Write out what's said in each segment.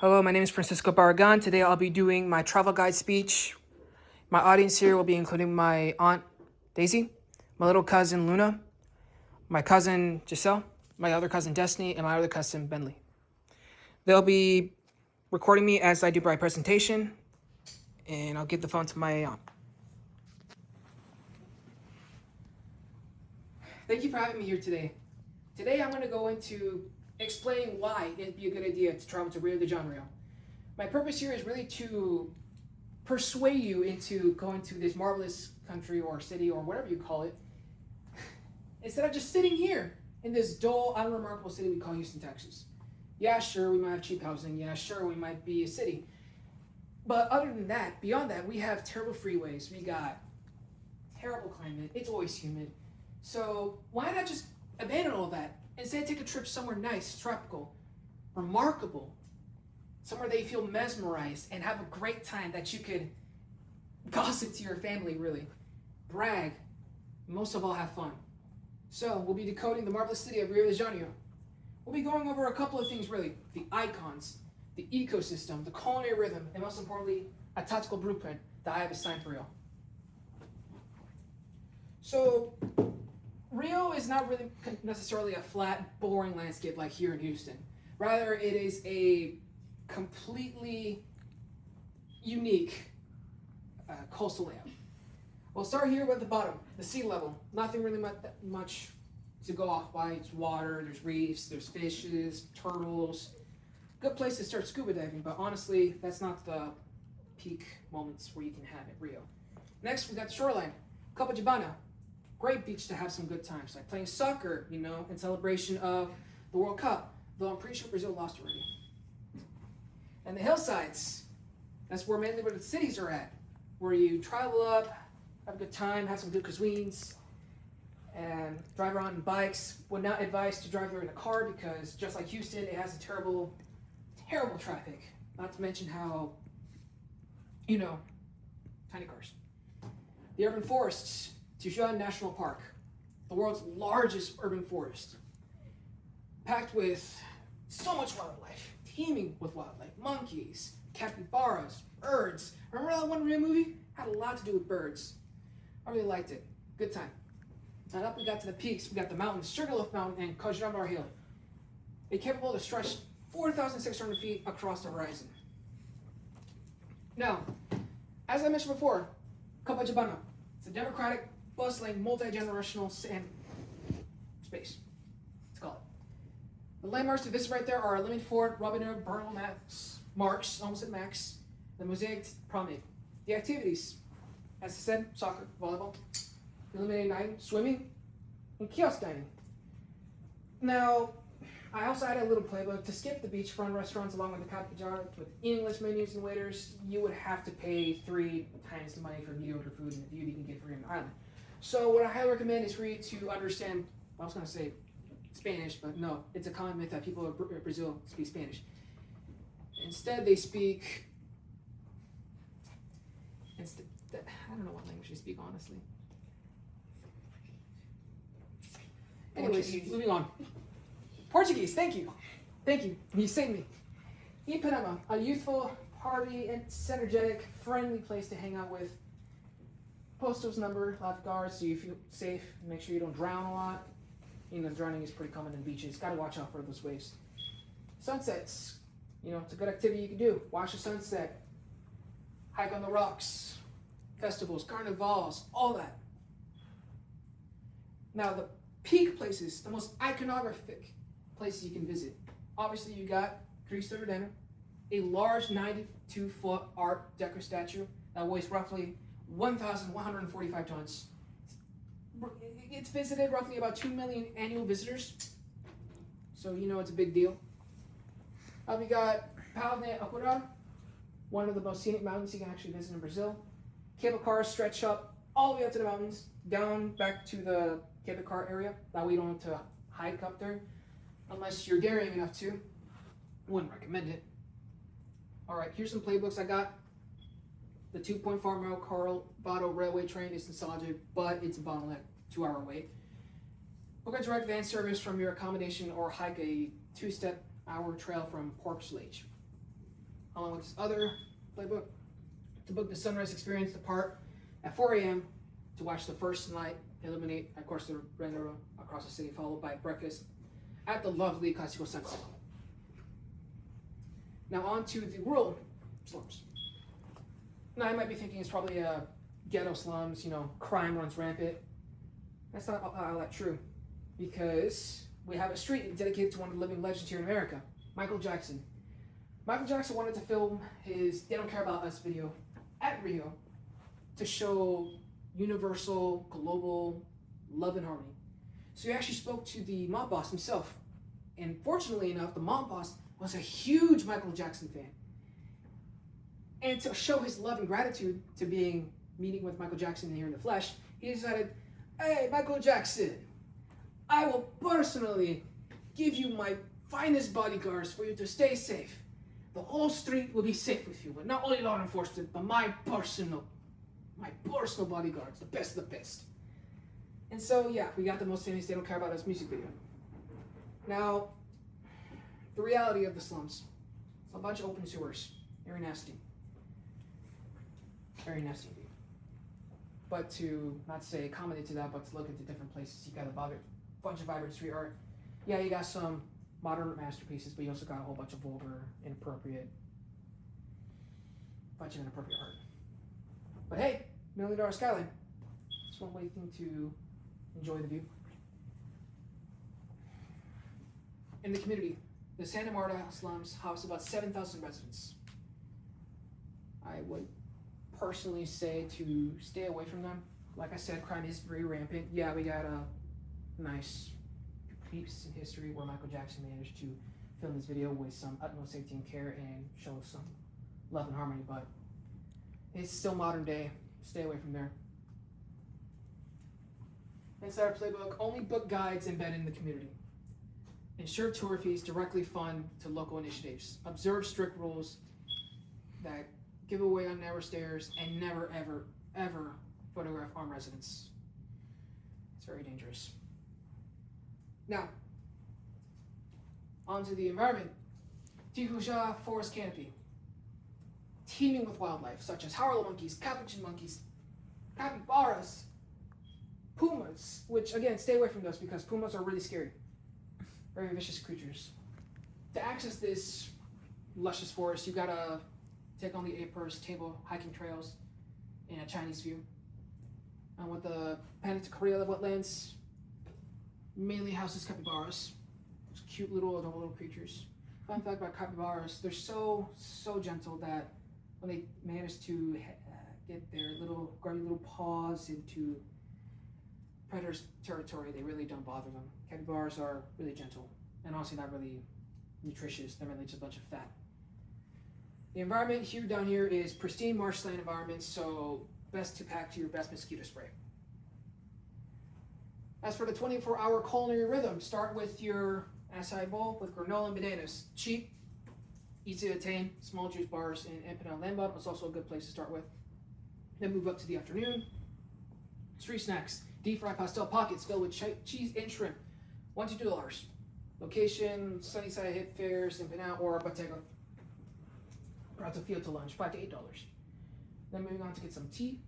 Hello, my name is Francisco Barragan. Today I'll be doing my travel guide speech. My audience here will be including my aunt Daisy, my little cousin Luna, my cousin Giselle, my other cousin Destiny, and my other cousin Bentley. They'll be recording me as I do my presentation, and I'll give the phone to my aunt. Thank you for having me here today. Today I'm going to go into explaining why it'd be a good idea to travel to Rio de Janeiro. My purpose here is really to persuade you into going to this marvelous country or city or whatever you call it, instead of just sitting here in this dull, unremarkable city we call Houston, Texas. Yeah, sure, we might have cheap housing. Yeah, sure, we might be a city. But other than that, beyond that, we have terrible freeways. We got terrible climate. It's always humid. So why not just abandon all of that? Instead, take a trip somewhere nice, tropical, remarkable, somewhere that you feel mesmerized and have a great time that you could gossip to your family, really. Brag. Most of all, have fun. So we'll be decoding the marvelous city of Rio de Janeiro. We'll be going over a couple of things, really. The icons, the ecosystem, the culinary rhythm, and most importantly, a tactical blueprint that I have assigned for you. So Rio is not really necessarily a flat, boring landscape like here in Houston. Rather, it is a completely unique coastal layout. We'll start here with the bottom, the sea level. Nothing really much to go off by. It's water, there's reefs, there's fishes, turtles. Good place to start scuba diving, but honestly, that's not the peak moments where you can have it, Rio. Next, we got the shoreline, Copacabana. Great beach to have some good times, like playing soccer, in celebration of the World Cup, though I'm pretty sure Brazil lost already. And the hillsides, that's where mainly where the cities are at, where you travel up, have a good time, have some good cuisines, and drive around in bikes. Would not advise to drive there in a car because just like Houston, it has a terrible, terrible traffic. Not to mention how, tiny cars. The urban forests, Tijuana National Park, the world's largest urban forest, packed with so much wildlife, teeming with wildlife, monkeys, capybaras, birds. Remember that one Rio movie? Had a lot to do with birds. I really liked it. Good time. And up we got to the peaks. We got the mountains, Sugarloaf Mountain and Cojamar Hill. They're capable to stretch 4,600 feet across the horizon. Now, as I mentioned before, Copacabana. It's a democratic, bustling, multi-generational sand space. Let's call it. The landmarks to visit right there are Lemon Fort, Robin Hood, Bernal Marx, almost at Max, the Mosaic Promenade. The activities, as I said, soccer, volleyball, eliminated night, swimming, and kiosk dining. Now, I also had a little playbook to skip the beachfront restaurants along with the Capijara with English menus and waiters. You would have to pay 3 times the money for mediocre food and the view you can get for an island. So what I highly recommend is for you to understand, I was going to say Spanish, but no, it's a common myth that people in Brazil speak Spanish. Instead, they speak, I don't know what language they speak, honestly. Anyways, moving on. Portuguese, thank you. Thank you. You saved me. Ipanema, a youthful, party, and energetic, friendly place to hang out with. Postos number, lifeguards, so you feel safe. Make sure you don't drown a lot. Drowning is pretty common in beaches. Gotta watch out for those waves. Sunsets, it's a good activity you can do. Watch the sunset. Hike on the rocks. Festivals, carnivals, all that. Now, the peak places, the most iconographic places you can visit. Obviously, you got Cristo Redentor, a large 92-foot Art Deco statue that weighs roughly 1,145 tons. It's visited roughly about 2 million annual visitors, so it's a big deal. We got Pau de Acurá, one of the most scenic mountains you can actually visit in Brazil. Cable cars stretch up all the way up to the mountains, down back to the cable car area. That way you don't have to hike up there, unless you're daring enough to. Wouldn't recommend it. All right, here's some playbooks I got. The 2.4 mile Carvalho railway train is nostalgic, but it's a bottleneck, 2-hour wait. Book a direct van service from your accommodation or hike a 2-step hour trail from Pork Sledge. along with this other playbook, to book the sunrise experience, depart at 4 a.m. to watch the first night illuminate, of course, the render across the city, followed by breakfast at the lovely Classico Sunset. Now on to the rural slums. Now you might be thinking it's probably ghetto slums, crime runs rampant. That's not all that true, because we have a street dedicated to one of the living legends here in America, Michael Jackson. Michael Jackson wanted to film his They Don't Care About Us video at Rio to show universal, global love and harmony. So he actually spoke to the mob boss himself. And fortunately enough, the mob boss was a huge Michael Jackson fan. And to show his love and gratitude to meeting with Michael Jackson here in the flesh, he decided, hey, Michael Jackson, I will personally give you my finest bodyguards for you to stay safe. The whole street will be safe with you, but not only law enforcement, but my personal bodyguards, the best of the best. And so, yeah, we got the most famous They Don't Care About Us music video. Now, the reality of the slums, it's a bunch of open sewers. Very nasty. Very nasty indeed. But to not say accommodate to that, but to look into different places, you got a bunch of vibrant street art. Yeah, you got some modern masterpieces, but you also got a whole bunch of vulgar, inappropriate art. But hey, $1 Million Skyline. It's one way thing to enjoy the view. In the community, the Santa Marta slums house about 7,000 residents. I would personally say to stay away from them. Like I said, crime is very rampant. Yeah, we got a nice piece in history where Michael Jackson managed to film this video with some utmost safety and care and show some love and harmony, but it's still modern day. Stay away from there. Inside our playbook, only book guides embedded in the community. Ensure tour fees directly fund to local initiatives. Observe strict rules that give away on narrow stairs, and never, ever, ever photograph armed residents. It's very dangerous. Now, onto the environment. Tijuja Forest Canopy. Teeming with wildlife, such as howler monkeys, capuchin monkeys, capybaras, pumas, which again, stay away from those because pumas are really scary. Very vicious creatures. To access this luscious forest, you gotta take on the Apers Table hiking trails in a Chinese view. And with the Panic Korea wetlands, mainly houses capybaras. Those cute little adorable little creatures. Fun fact about capybaras, they're so gentle that when they manage to get their little grubby little paws into predators' territory, they really don't bother them. Capybaras are really gentle and honestly not really nutritious. They're mainly just a bunch of fat. The environment here down here is pristine marshland environment, so best to pack to your best mosquito spray. As for the 24-hour culinary rhythm, start with your acai bowl with granola and bananas. Cheap, easy to attain, small juice bars in Empanada Lambot was also a good place to start with. Then move up to the afternoon. Street snacks, deep fried pastel pockets filled with cheese and shrimp, $1 to $2. Location, Sunnyside Hip Fairs, Empanada or Bottega. Prato Field to lunch, $5 to $8. Then moving on to get some tea.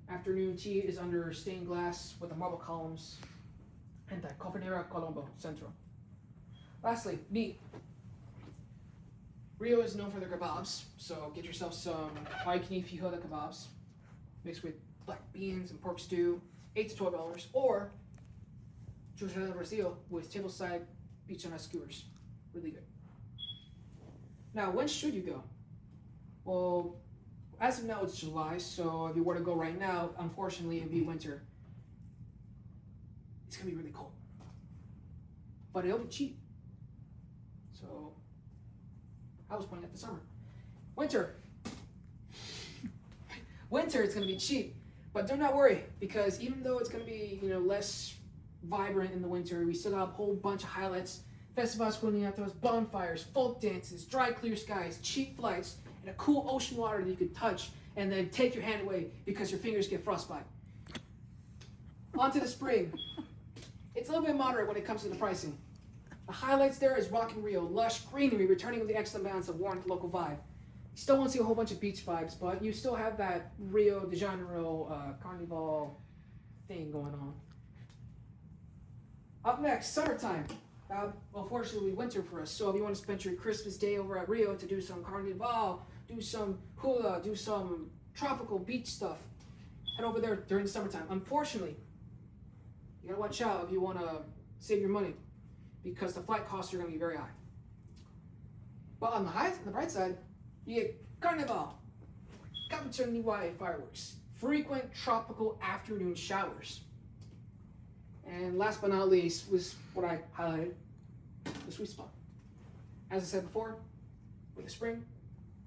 Afternoon tea is under stained glass with the marble columns and the Cofanera Colombo Centro. Lastly, meat. Rio is known for their kebabs, so get yourself some Waikini Feijoada kebabs mixed with black beans and pork stew, $8 to $12, or Churrasco Brazil with tableside beach on skewers. Really good. Now, when should you go? Well, as of now, it's July, so if you were to go right now, unfortunately, it'd be winter. It's gonna be really cold, but it'll be cheap. So, I was pointing at the summer. Winter, it's gonna be cheap, but do not worry because even though it's gonna be less vibrant in the winter, we still got a whole bunch of highlights: festivals, culináticos, bonfires, folk dances, dry clear skies, cheap flights, and a cool ocean water that you could touch and then take your hand away because your fingers get frostbite. On to the spring. It's a little bit moderate when it comes to the pricing. The highlights there is Rock in Rio, lush greenery, returning with the excellent balance of warmth, local vibe. You still won't see a whole bunch of beach vibes, but you still have that Rio de Janeiro Carnival thing going on. Up next, summertime. Unfortunately, winter for us. So if you want to spend your Christmas day over at Rio to do some Carnival, do some hula, do some tropical beach stuff, head over there during the summertime. Unfortunately, you gotta watch out if you want to save your money, because the flight costs are going to be very high. But on the bright side, you get Carnival, Capitão Niuaque fireworks, frequent tropical afternoon showers. And last but not least was what I highlighted, the sweet spot. As I said before, with the spring,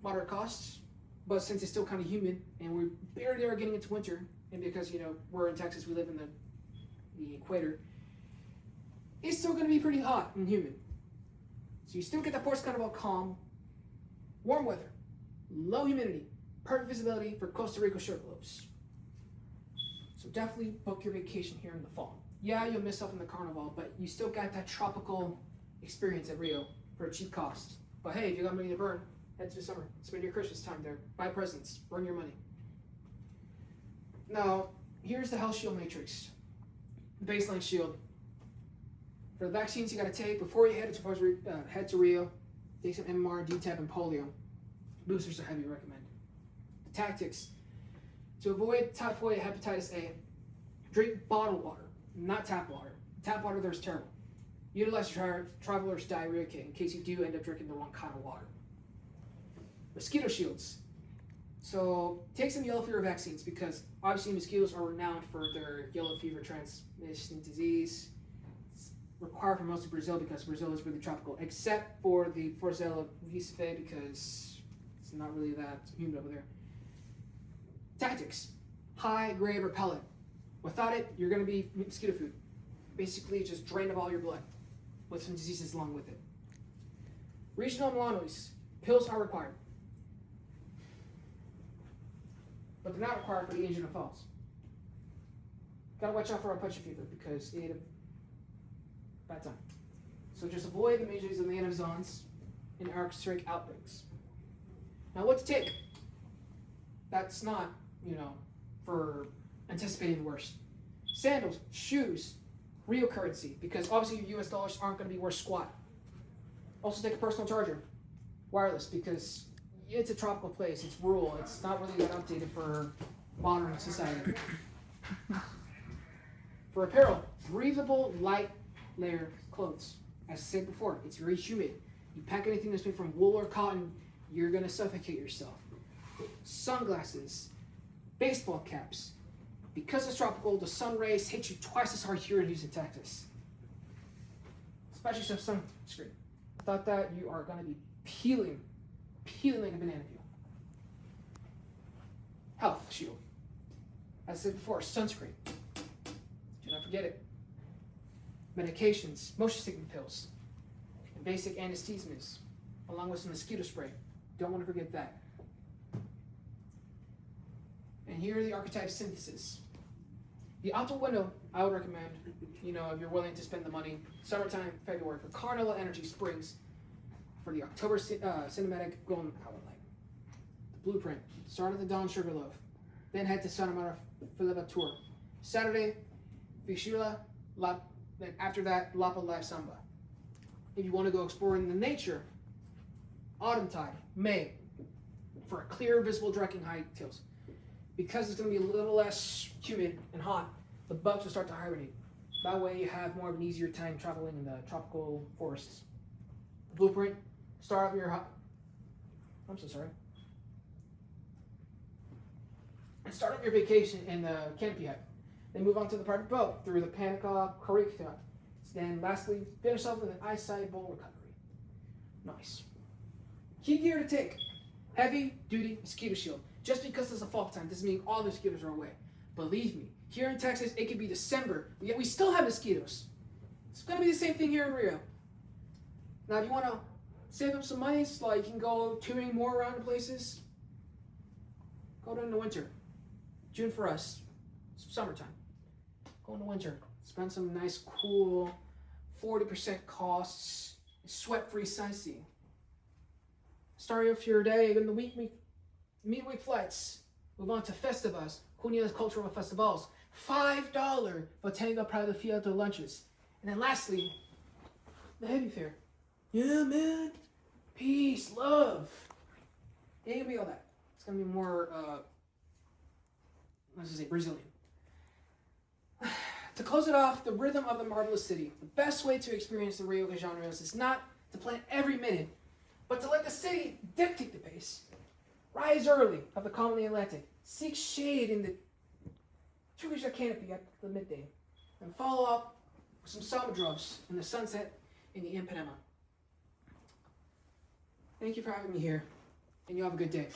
moderate costs, but since it's still kind of humid and we're barely are getting into winter, and because we're in Texas, we live in the equator, it's still going to be pretty hot and humid. So you still get the Ports Carnival calm, warm weather, low humidity, perfect visibility for Costa Rica shore globes. So definitely book your vacation here in the fall. Yeah, you'll miss out on the Carnival, but you still got that tropical experience at Rio for a cheap cost. But hey, if you got money to burn, head to the summer. Spend your Christmas time there. Buy presents. Burn your money. Now, here's the Health Shield Matrix. The baseline shield. For the vaccines you got to take before you head to Rio, take some MMR, DTaP, and polio. Boosters are heavy recommend. The tactics. To avoid typhoid hepatitis A, drink bottled water, not tap water. Tap water there is terrible. Utilize your traveler's diarrhea kit in case you do end up drinking the wrong kind of water. Mosquito shields. So take some yellow fever vaccines, because obviously mosquitoes are renowned for their yellow fever transmission disease. It's required for most of Brazil because Brazil is really tropical, except for the Forcella Vicife because it's not really that humid over there. Tactics. High grade repellent. Without it, you're going to be mosquito food. Basically, just drain of all your blood with some diseases along with it. Regional melanoids. Pills are required, but they're not required for the Angel Falls. Gotta watch out for Apache fever because it bad time. So just avoid the measures of the Amazons in Arctic outbreaks. Now, what to take? That's not, for anticipating the worst. Sandals, shoes, real currency, because obviously your US dollars aren't going to be worth squat. Also take a personal charger, wireless, because it's a tropical place, it's rural, it's not really that updated for modern society. For apparel, breathable, light layer clothes. As I said before, it's very humid. You pack anything that's made from wool or cotton, you're going to suffocate yourself. Sunglasses, baseball caps. Because it's tropical, the sun rays hit you twice as hard here in Houston, Texas. Especially some sunscreen. Without that, you are going to be peeling like a banana peel. Health shield. As I said before, sunscreen. Do not forget it. Medications, motion sickness pills, and basic anesthesias, along with some mosquito spray. Don't want to forget that. And here are the archetype synthesis. The outdoor window, I would recommend, if you're willing to spend the money, summertime, February, for Carnival Energy Springs, for the October Cinematic Golden Hour Light. The blueprint, start at the Dawn Sugarloaf, then head to Santa Maria Filipa Tour. Saturday, Vixila, then after that, Lapa Live Samba. If you want to go exploring the nature, autumn tide, May, for a clear, visible trekking high-tails. Because it's going to be a little less humid and hot, the bugs will start to hibernate. That way you have more of an easier time traveling in the tropical forests. The blueprint, start off your start off your vacation in the canopy hut. Then move on to the private boat through the Panica Carica. Then lastly, finish off with an eyesight bowl recovery. Nice. Key gear to take. Heavy duty mosquito shield. Just because it's a fall time doesn't mean all the mosquitoes are away. Believe me, here in Texas, it could be December, but yet we still have mosquitoes. It's going to be the same thing here in Rio. Now, if you want to save up some money so you can go touring more around the places, go during the winter. June for us, it's summertime. Go in the winter. Spend some nice, cool 40% costs, sweat-free sightseeing. Start off your day in the midweek flights. Move on to festivals, Cunha's cultural festivals. $5 Bottega Private Fiat lunches. And then lastly, the heavy fare. Yeah, man. Peace, love. It ain't gonna be all that. It's gonna be more, Brazilian. To close it off, the rhythm of the marvelous city. The best way to experience the Rio de Janeiro is not to plan every minute, but to let the city dictate the pace. Rise early of the calm in the Atlantic. Seek shade in the Turkish canopy at the midday. And follow up with some samba drops in the sunset in the Ipanema. Thank you for having me here, and you have a good day.